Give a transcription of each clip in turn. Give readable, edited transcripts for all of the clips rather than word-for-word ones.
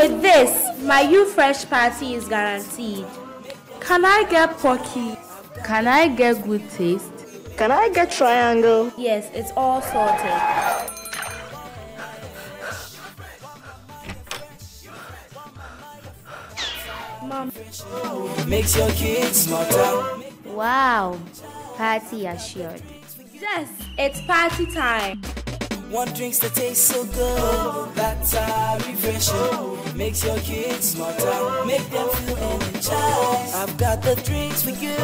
With this, my You Fresh party is guaranteed. Can I get Pocky? Can I get Good Taste? Can I get Triangle? Yes, it's all sorted. Mom. Makes your kids smarter. Wow, party assured. Yes, it's party time. One drinks that taste so good, that's refreshing. Makes your kids smarter, make them feel energized. I've got the drinks for you,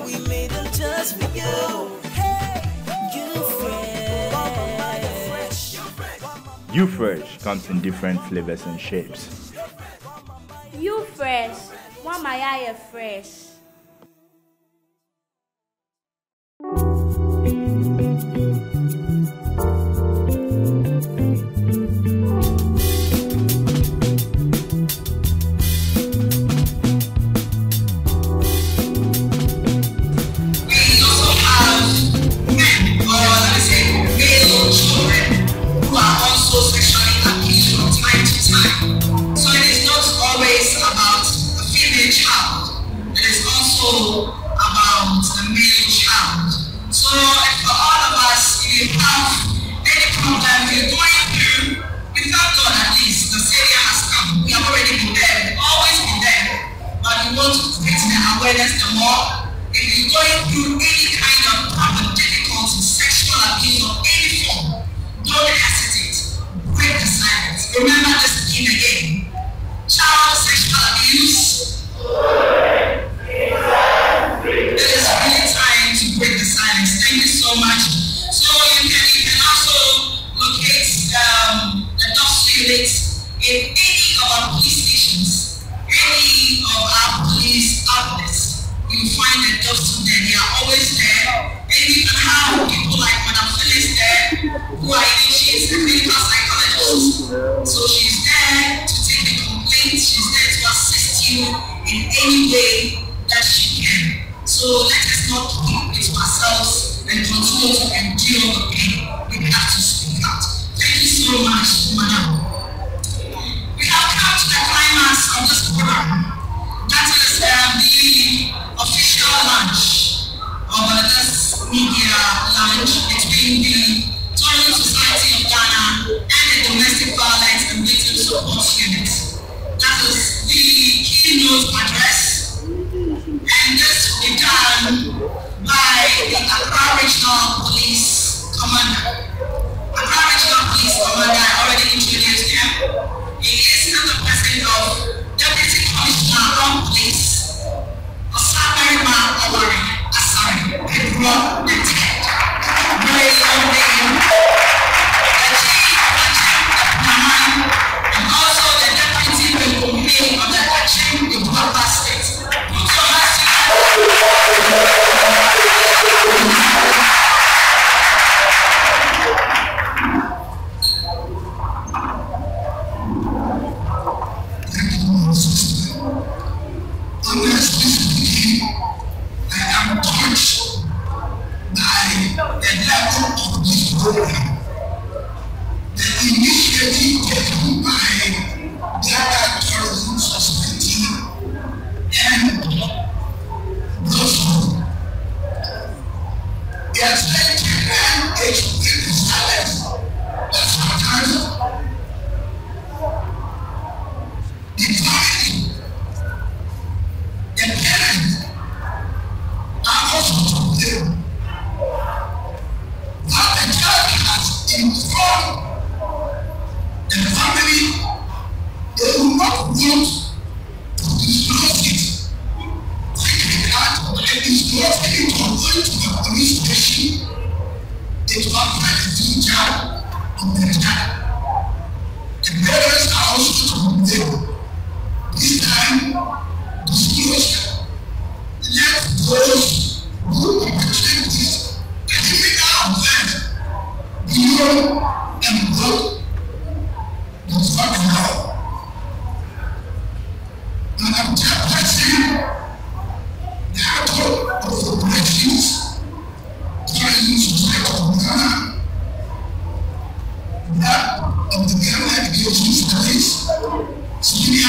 we made them just for you. Hey, You Fresh. You Fresh comes in different flavors and shapes. You Fresh, want my eye fresh. So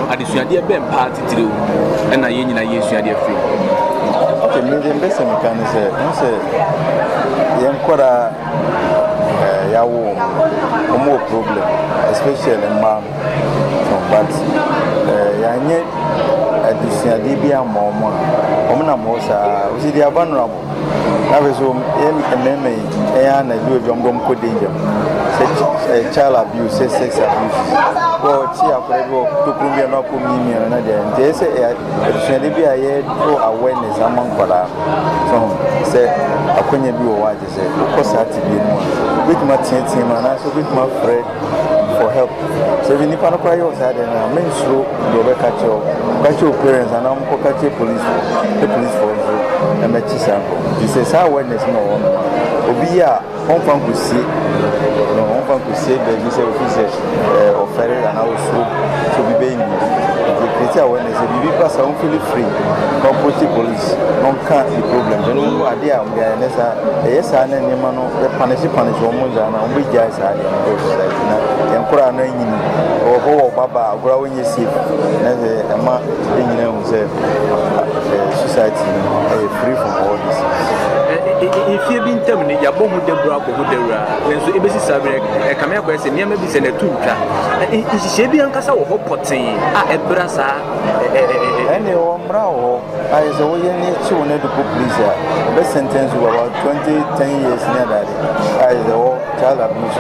Adisuade be party tire e na ye nyina ye suade afri. Okay, me the best me say yawo more problem, especially man but yanye adisuade bi amoma omna mo sa we dey vulnerable na be so ememe na do jomgom ko danger child abuse, sex abuse. But she to prove not communion and they say additionally be a awareness among Kola. So say I couldn't be what you say, of course I had to be more with my team and also with my friend for help. So when you can't cry outside and I mean slow the catch your parents and I'm catch the police for you and my sample. This is awareness no one. Obia on fan could see no one fan could say baby say offer and also to be being the creature awareness if you pass on feel free come put the police non can't the problem then you are there yes and then you know punish woman and we guys are and kura no yin or baba growing you see na ma say society free from all this. If you been telling me, you're both with the bravo, with the ra, then so ABC Sabre, a camera question, near maybe send a tutor. Is she be uncasa or potting? A brassa, any brow. I is away in each one of the police. The best sentence was about 10 years near that. I is all child abuse.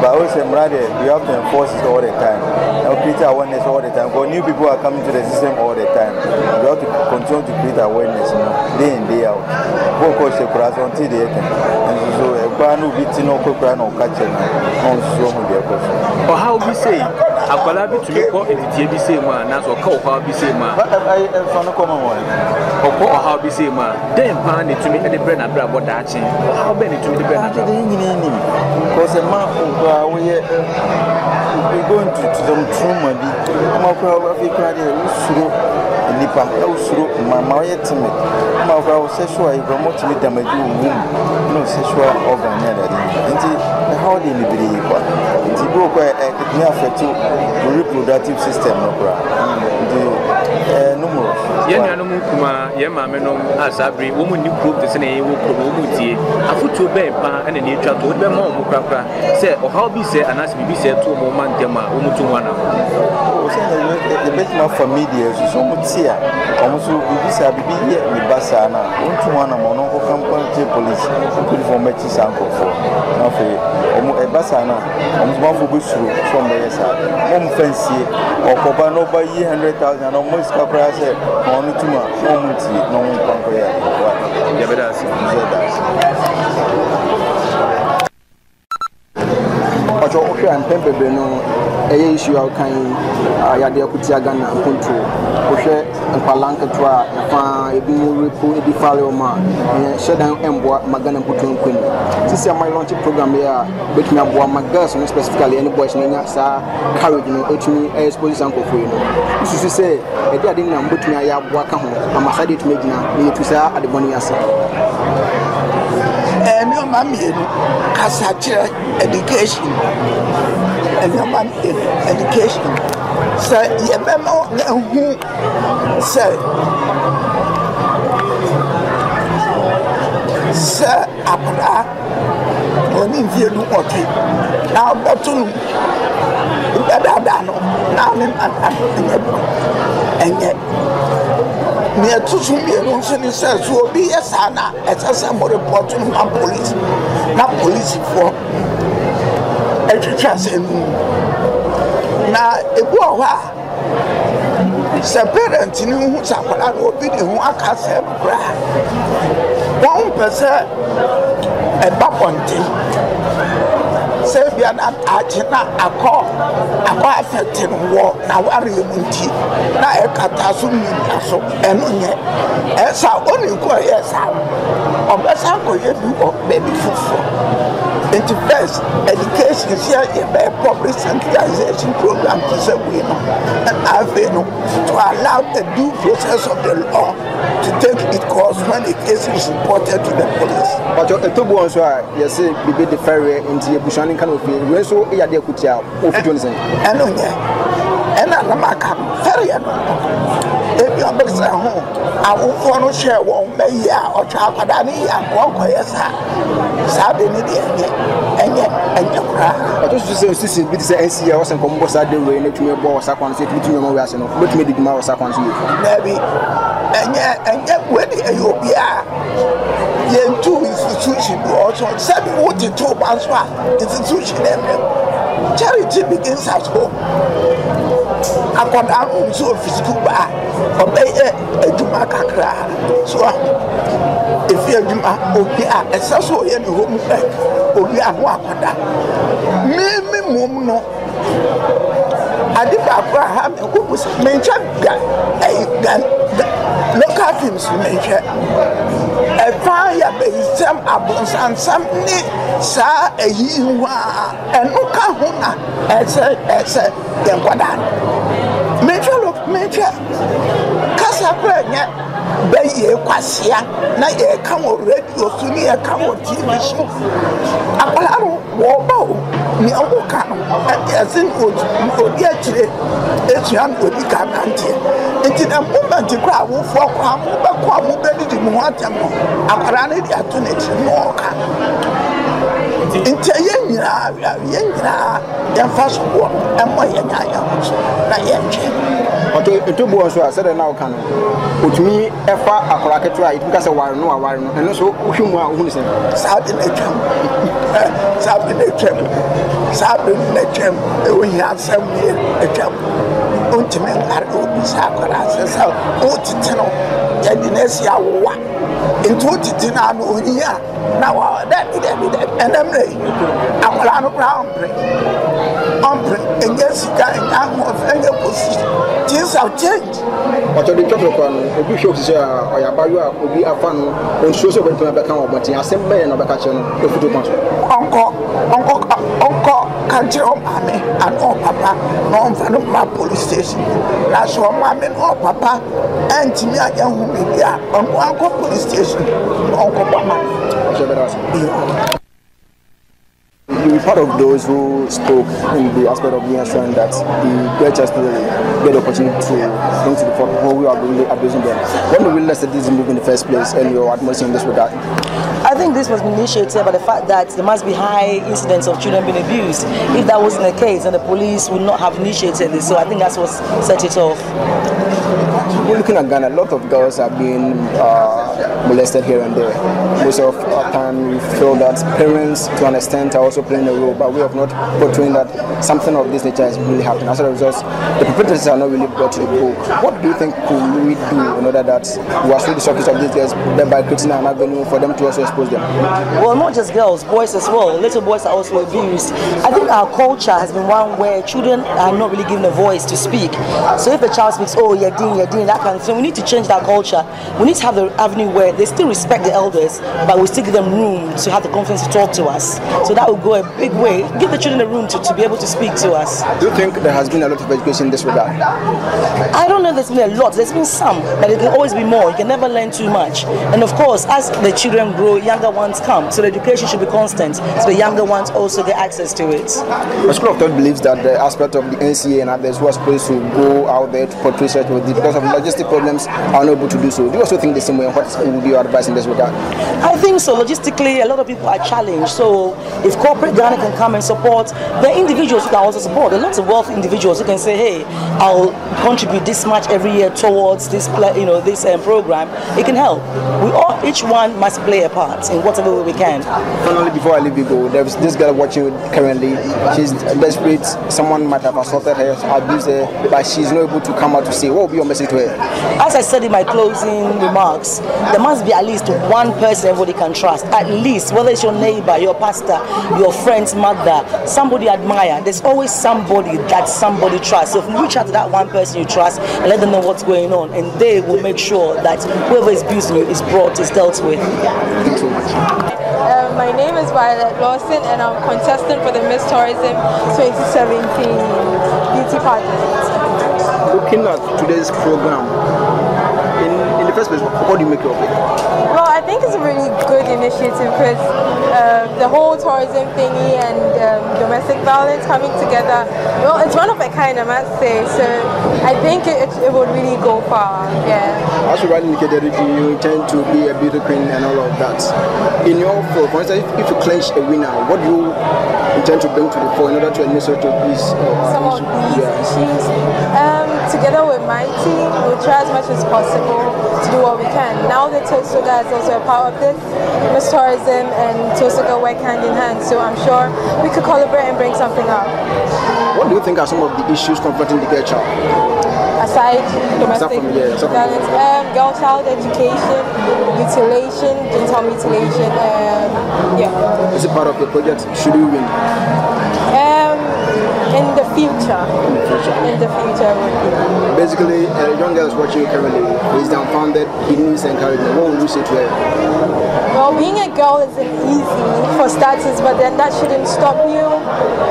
But I say, brother, you have to enforce it all the time. Create awareness all the time. Because new people are coming to the system all the time. You have to continue to create awareness day in, day out. Until they can. And so, a brand new bit no cooker no catching on so many questions. Or how we say, I collaborate to make what if the ABC man, that's what call how we say, man. But I found a common one. Or how we say, man. Then pan it to me at the brand about what that change. How many to the brand? Because a man we going to them trauma. I'm a crowd nipa usuro mama ye timid ma fra sexual you promote me damage womb no sexual organ near that nti how dey libere kwa nti bi o kwa it may affect the reproductive system no bra nti numerous ye nanu mu kuma ye ma me no asabri wo mu ni group de se na ye wo ko wo mu tie afutu be pa na ni twa to be ma wo krakra se o how bi se anas bi se to mo man dem a wo mu tu wana o se the best ma family so mu tia almost bibisa bibi ye ni basa na untu wana mo no ko campaign police for matches anko for na fe omo e basa na omo ma fo be suru so mo yesa mo fancy okoba no ba yi 100,000 no mo ska pra se onu tuma mo muti no mo kwanko ya ya bedasi Ocho okay and pembe no issue out kind yade akutia Ghana control. Oshe nkwalanka twa fa ebi mu repo ebi fale o ma shedan emboa magana putu nkwani. Sisi am launch program here betumi aboa magas no specifically any boys na sa courage no etumi expose anko for you no. Sisi say e dey ade na mbotumi aya aboa ka ho amasade etumi gina ne tusa ade boni ase. No mammy Casacha education and no man education. So you memo who say Sir Apara when in view what now bottom now and yet near to me, and says, will be a sana as a somebody report to police, not police for a chance. Now, a boy, parents in whose apparat will be the one I can 1% a baponti. Say we are not Argentina, a call, affecting war, now worry munti, now a catasumi, and as our only go, yes, or best uncle, you do baby food. In the best education is here in a public centralization program to say we know, and I've been to allow the due process of the law to take its course when the case is reported to the police. But your two ones are, yes, be the ferry into the Bushani canopy, when so you are there, could you and on and I'm a ferry. If you are back at home, I will follow share one may or Chapadani and walk by a Saturday and your cry. But just to say, this is NCA was and Combos at the rain to me, boss, I can't say to you, but me the mouse I can't see. Maybe and yet when you be a two institution also 7 what you told institution charity begins at home. I got out so physical bar or a Juma Kakra. So if you're Juma, okay, a social in the home, okay, I'm Wakanda. Me, no. I did Abraham, who was mentioned local films mentioned. A fire based some abons and some sa a year and no kahuna as a Yankwadan. Major Casablanca, Bay Quasia, Naya Camo radio, Sunia Camo TV show. Apollo, Warbo, Niamoka, and as in would yesterday, it's young would be Canantia. Into the moment to crowd will fall, Quamu, Benny, Muatamo, Aparani, the Atunit, Moka. Into Yena, the first one, and my Yaya. Okay, two boys who are said now can put me a far a cracket right because I want no one and also Humwa who is Sabin a gem, Sabin a gem, Sabin a gem, we have some a gem. Ultimate are open sacrifices, Otitano, Yadinesia, into Titinano here. Now that and I'm ready. I'm a brown and Jessica and I'm of your position. Things have changed. But the top of shows is will be a fun on social become but I send me and Uncle can't you mammy and oh papa, no fan of my police station. That's what mammy or papa and to me I young woman on Uncle police station. Uncle Mama. You were part of those who spoke in the aspect of reassuring that the greatest will get the opportunity to bring to the front people who are really abusing them. When we realized that this is moving in the first place and your admonishing in this regard? I think this was initiated by the fact that there must be high incidents of children being abused. If that wasn't the case, then the police would not have initiated this. So I think that's what set it off. We're looking at Ghana, a lot of girls are being molested here and there. Most of our time we feel that parents to an extent are also playing a role, but we have not portraying that something of this nature is really happening. As a result, the perpetrators are not really brought to the book. What do you think could we do in order that we are the surface of these girls, thereby creating an avenue for them to also expose them? Well, not just girls, boys as well. Little boys are also abused. I think our culture has been one where children are not really given a voice to speak. So if a child speaks, oh, you're doing that kind of thing, we need to change that culture. We need to have the avenue where they still respect the elders, but we still give them room to have the confidence to talk to us. So that will go a big way. Give the children a room to be able to speak to us. Do you think there has been a lot of education in this regard? I don't know if there's been a lot. There's been some, but it can always be more. You can never learn too much. And of course, as the children grow, younger ones come. So the education should be constant. So the younger ones also get access to it. The School of Thought believes that the aspect of the NCA and others who are supposed to go out there to portray such with because of logistic problems are not able to do so. Do you also think the same way? What would be your advice in this regard? I think so. Logistically, a lot of people are challenged. So if corporate Ghana can come and support, there are individuals who can also support. There are lots of wealthy individuals who can say, hey, I'll contribute this much every year towards this, this program. It can help. Each one must play a part in whatever way we can. Finally, before I leave you go, there's this girl watching currently. She's desperate. Someone might have assaulted her, abused her, but she's not able to come out to say. What will be your message to her? As I said in my closing remarks, there must be at least one person everybody can trust. At least, whether it's your neighbor, your pastor, your friend's mother, somebody admire. There's always somebody that somebody trusts. So if you reach out to that one person you trust and let them know what's going on, and they will make sure that whoever is abusing you is brought, is dealt with. Thank you so much. My name is Violet Lawson and I'm contestant for the Miss Tourism 2017 Beauty Pageant. Looking at today's program, in the first place, what do you make of it? Well, I think it's a really good initiative because the whole tourism thingy and domestic violence coming together, well, it's one of a kind, I must say, so I think it would really go far, yeah. As you rightly indicated, you intend to be a beauty queen and all of that. In your for instance, if you clinch a winner, what do you intend to bring to the fore in order to administer to these some of these issues? Together with my team, we'll try as much as possible to do what we can. Now that Tosogha is also a part of this, Miss Tourism and Tosogha work hand in hand, so I'm sure we could collaborate and bring something up. What do you think are some of the issues confronting the girl child? Aside domestic violence, girl child education, mutilation, genital mutilation, yeah. Is it part of the project? Should we win? In the future. In the future would be. Basically, young girls watching you currently, he's dumbfounded, he needs encouragement. What would you say to her? Well, being a girl isn't easy for starters, but then that shouldn't stop you.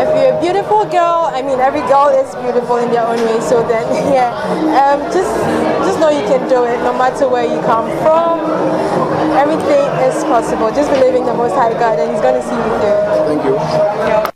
If you're a beautiful girl, I mean, every girl is beautiful in their own way, so then, yeah, just know you can do it, no matter where you come from. Everything is possible. Just believe in the Most High God, and He's going to see you through. Thank you. Yeah.